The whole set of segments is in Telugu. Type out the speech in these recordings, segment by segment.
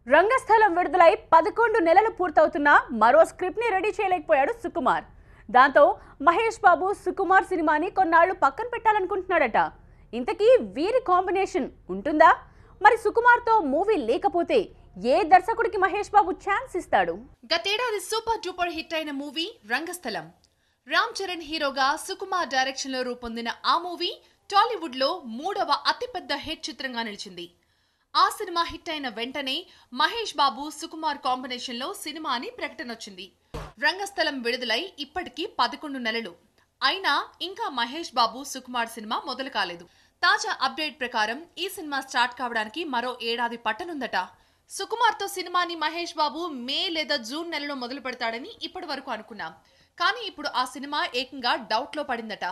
రంగస్థలం విడుదలై 11 నెలలు పూర్తవుతున్నా మరో స్క్రిప్ట్ ని రెడీ చేయలేకపోయాడు సుకుమార్. దాంతో మహేష్ బాబు సుకుమార్ సినిమాని కొన్నాళ్లు పక్కన పెట్టాలనుకుంటున్నాడట. ఇంతకీ వీరి కాంబినేషన్ ఉంటుందా? మరి సుకుమార్ తో మూవీ లేకపోతే ఏ దర్శకుడికి మహేష్ బాబు ఛాన్స్ ఇస్తాడు? గతేడాది సూపర్ డూపర్ హిట్ అయిన మూవీ రంగస్థలం. రామ్ చరణ్ హీరోగా సుకుమార్ డైరెక్షన్ లో రూపొందిన ఆ మూవీ టాలీవుడ్ లో 3వ అతిపెద్ద హిట్ చిత్రంగా నిలిచింది. ఆ సినిమా హిట్ అయిన వెంటనే మహేష్ బాబు సుకుమార్ కాంబినేషన్ లో సినిమా అని ప్రకటన వచ్చింది. రంగస్థలం విడుదలై ఇప్పటికీ 11 నెలలు అయినా ఇంకా మహేష్ బాబు సుకుమార్ సినిమా మొదలు కాలేదు. తాజా అప్డేట్ ప్రకారం ఈ సినిమా స్టార్ట్ కావడానికి మరో ఏడాది పట్టనుందట. సుకుమార్ తో సినిమాని మహేష్ బాబు మే లేదా జూన్ నెలలో మొదలు పెడతాడని ఇప్పటి వరకు అనుకున్నాం. కానీ ఇప్పుడు ఆ సినిమా ఏకంగా డౌట్ లో పడిందట.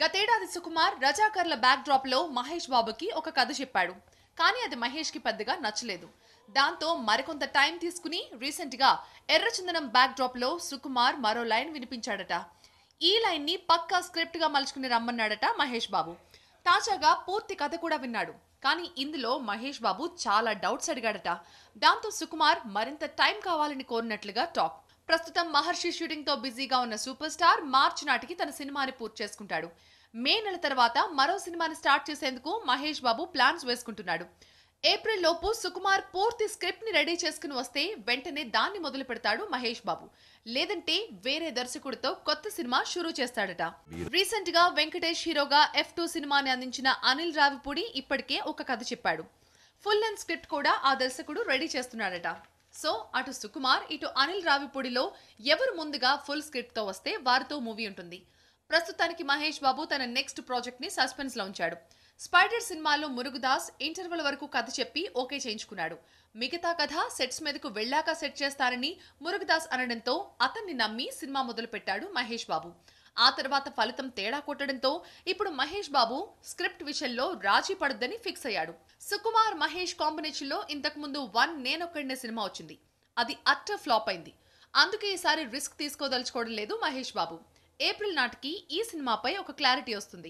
గతేడాది సుకుమార్ రజాకర్ల బ్యాక్ డ్రాప్ లో మహేష్ బాబుకి ఒక కథ చెప్పాడు. కానీ అది మహేష్ కి పెద్దగా నచ్చలేదు. దాంతో మరికొంత టైం తీసుకుని రీసెంట్ గా ఎర్రచందనం బ్యాక్ డ్రాప్ లో సుకుమార్ మరో లైన్ వినిపించాడట. ఈ లైన్ ని పక్కా స్క్రిప్ట్ గా మలుచుకుని రమ్మన్నాడట మహేష్ బాబు. తాజాగా పూర్తి కథ కూడా విన్నాడు. కానీ ఇందులో మహేష్ బాబు చాలా డౌట్స్ అడిగాడట. దాంతో సుకుమార్ మరింత టైం కావాలని కోరినట్లుగా టాక్. ప్రస్తుతం మహర్షి షూటింగ్ తో బిజీగా ఉన్న సూపర్ స్టార్ మార్చి నాటికి తన సినిమాని పూర్తి చేసుకుంటాడు. మే నెల తర్వాత మరో సినిమాని స్టార్ట్ చేసేందుకు మహేష్ బాబు ప్లాన్స్ వేసుకుంటున్నాడు. ఏప్రిల్ లోపు సుకుమార్ పూర్తి స్క్రిప్ట్ ని రెడీ చేసుకుని వస్తే వెంటనే దాన్ని మొదలు పెడతాడు మహేష్ బాబు. లేదంటే వేరే దర్శకుడితో కొత్త సినిమా షురూ చేస్తాడట. రీసెంట్ గా వెంకటేష్ హీరోగా F2 సినిమాని అందించిన అనిల్ రావిపూడి ఇప్పటికే ఒక కథ చెప్పాడు. ఫుల్ లెంత్ స్క్రిప్ట్ కూడా ఆ దర్శకుడు రెడీ చేస్తున్నాడట. సో అటు సుకుమార్ ఇటు అనిల్ రావిపూడిలో ఎవరు ముందుగా ఫుల్ స్క్రిప్ట్ తో వస్తే వారితో మూవీ ఉంటుంది. ప్రస్తుతానికి మహేష్ బాబు తన నెక్స్ట్ ప్రాజెక్ట్ ని సస్పెన్స్ లో ఉంచాడు. స్పైడర్ సినిమాలో మురుగుదాస్ ఇంటర్వెల్ వరకు కథ చెప్పి ఓకే చేయించుకున్నాడు. మిగతా కథ సెట్స్ మీదకు వెళ్ళాక సెట్ చేస్తారని మురుగుదాస్ అనడంతో అతన్ని నమ్మి సినిమా మొదలు పెట్టాడు మహేష్ బాబు. ఆ తర్వాత ఫలితం తేడా కొట్టడంతో ఇప్పుడు మహేష్ బాబు స్క్రిప్ట్ విషయంలో రాజీ పడొద్దని ఫిక్స్ అయ్యాడు. సుకుమార్ మహేష్ కాంబినేషన్ లో ఇంతకు ముందు 1 నేనొక్కడినే సినిమా వచ్చింది. అది అట్టర్ ఫ్లాప్ అయింది. అందుకే ఈసారి రిస్క్ తీసుకోదలుచుకోవడం లేదు మహేష్ బాబు. ఏప్రిల్ నాటికి ఈ సినిమాపై ఒక క్లారిటీ వస్తుంది.